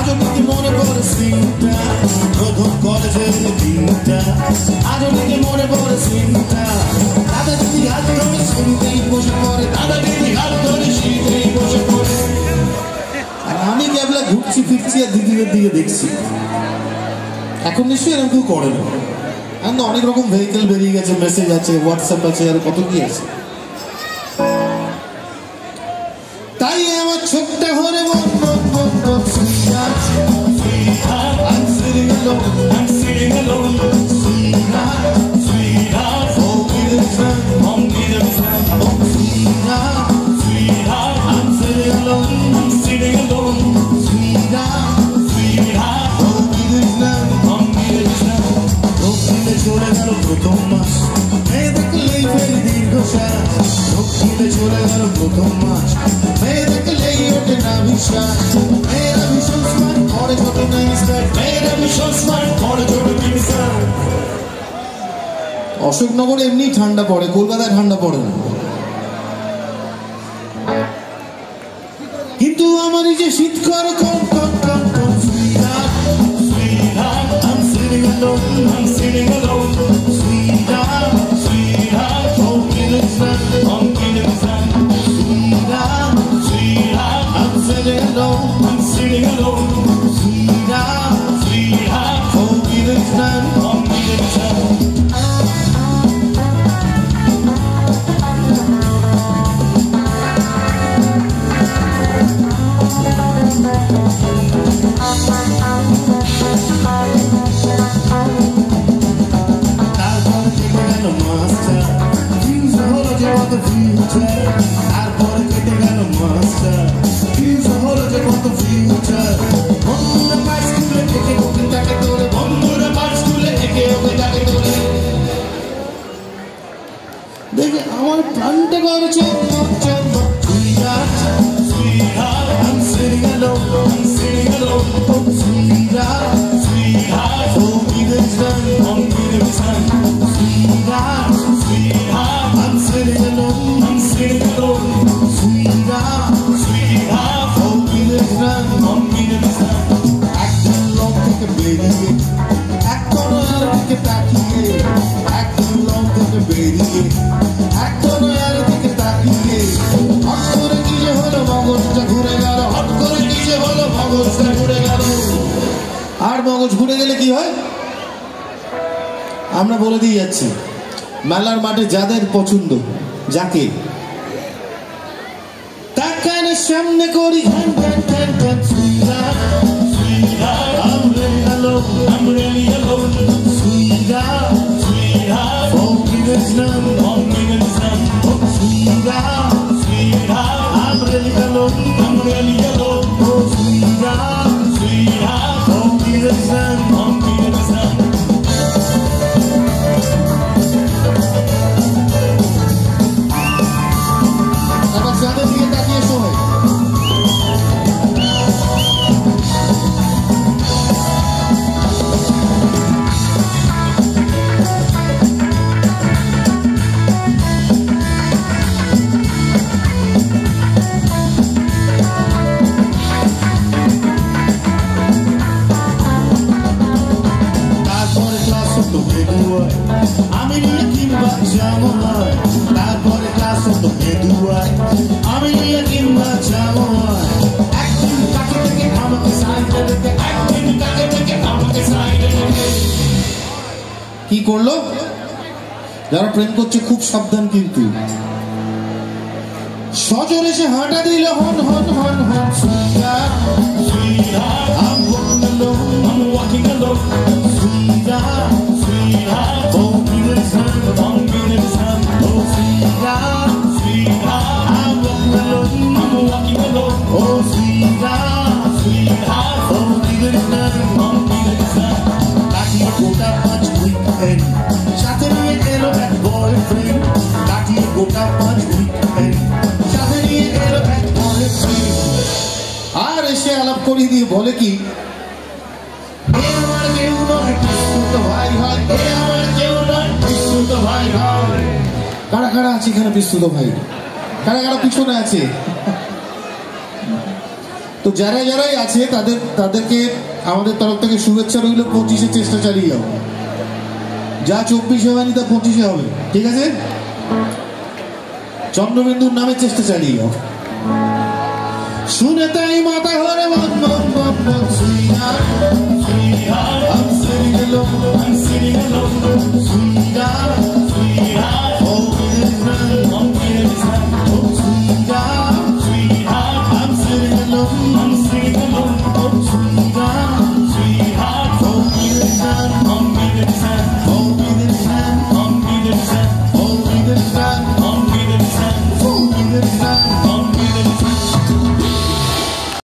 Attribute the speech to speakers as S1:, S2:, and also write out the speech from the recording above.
S1: আজও নাকি মনে পড়ে সিনটা, প্রথম কলেজের দিনটা, আজও নাকি মনে পড়ে সিনটা। দাদা দিদি হাত ধরে সিনতেই বসে পড়ে, দাদা দিদি হাত ধরে সিনতেই বসে পড়ে। আর আমি কেবলা ঘুরছি ফিরছি আর দিদিদের দিকে দেখছি। এখন নিশ্চয়ই এরকম কেউ করে না, এখন তো অনেক রকম ভেহিকেল বেরিয়ে গেছে, মেসেজ আছে, হোয়াটসঅ্যাপ আছে, আর কত কি আছে। তাই আমার ছোট্ট ঘরে চলে গেল প্রথম মাস, মেয়ে দেখলেই ফেলে দীর্ঘশ্বাস। দক্ষিণে চলে গেল প্রথম মাস, মেয়ে দেখলেই ওঠে না বিশ্বাস। মেয়েরা ভীষণ স্মার্ট, করে ছোট মিনিস্টার, মেয়েরা ভীষণ স্মার্ট, করে ছোট মিনিস্টার। অশোকনগরে এমনি ঠান্ডা পড়ে, কলকাতায় ঠান্ডা পড়ে না। কিন্তু আমার এই যে শীত করে কম কম কম কম, sweetheart, sweetheart, I'm sitting alone, I'm sitting alone, sweetheart, sweetheart, hold me listen, hold me listen, sweetheart, sweetheart, I'm sitting alone, I'm sitting alone, sweetheart, sweetheart, hold me listen, hold me listen. তারপরে কেটে গেল master, বন্ধুরা পার স্কুলে একে ওকে তাকে তোলে, বন্ধুরা পার স্কুলে একে ওকে তাকে তোলে। দেখে আমার প্রাণটা করে চমক চমক, sweetheart, sweetheart, I'm sitting alone, I'm sitting alone, sweetheart, sweetheart, hold me this time, hold me this time, sweetheart, sweetheart, I'm sitting alone, I'm sitting alone, sweetheart, sweetheart, hold me this time, hold me this time. একদিন long থেকে বেরিয়ে, এক corner দিকে তাকিয়ে, একদিন long থেকে বেরিয়ে, এক কর্নার দিকে তাকিয়ে, হট করে কি যে হলো মগজটা ঘুরে গেল, হট করে কি যে হলো মগজটা ঘুরে গেল। আর মগজ ঘুরে গেলে কি হয় আমরা বলে দিয়ে যাচ্ছি। মেলার মাঠে যাদের পছন্দ, যাকে তাকে সামনে করি ঘ্যান ঘ্যান ঘ্যান ঘ্যান, sweetheart, sweetheart, I'm really alone, I'm really alone, sweetheart, sweetheart, hold me this time, hold me this time, oh sweetheart, sweetheart, I'm really alone, I'm really alone, oh sweetheart, sweetheart, hold me this time, hold me this time. যাদের দিকে তাকিয়ে সবাই তারপরে class হতো বেদুয়ায়, আমি নিয়ে কিংবা যাবো হয়, তারপরে ক্লাস হতো বেদুয়ায়, আমি নিয়ে কিংবা যাবো হয়। একদিন কাকে থেকে আমাকে সাইডে রেখে, একদিন কাকে থেকে আমাকে সাইডে রেখে কি করলো? যারা প্রেম করছে খুব সাবধান, কিন্তু সজোরে সে হাঁটা দিল হন হন হন হন, sweetheart, sweetheart, I'm walking alone, I'm walking alone, sweetheart, sweetheart, hold me this time, hold me this time, oh sweetheart, sweetheart, I'm walking alone, I'm walking alone, oh sweetheart, sweetheart, hold me this time, hold me this time. কাটিয়ে গোটা 5 weekend, সাথে নিয়ে এলো এক boyfriend, কাটিয়ে গোটা 5 weekend, সাথে নিয়ে এলো এক বয়ফ্রেন্ড। আর এসে আলাপ করিয়ে দিয়ে বলে কি, আমার কেউ নয় বিস্তুত ভাই হয়, আমার কেউ নয় বিস্তুত ভাই হয়। কারা কারা আছে এখানে বিস্তুত ভাই? কারা কারা পিছনে আছে? তো যারা যারাই আছে তাদেরকে আমাদের তরফ থেকে শুভেচ্ছা রইল। 25-এ চেষ্টা চালিয়ে যাও, যা 24-এ হয়নি তা 25-এ হবে, ঠিক আছে? চন্দ্রবিন্দুর নামে চেষ্টা চালিয়ে যাও। শুনে তাই মাথা ঘরে বন বন বন বন sweetheart, I'm sitting alone, sweetheart.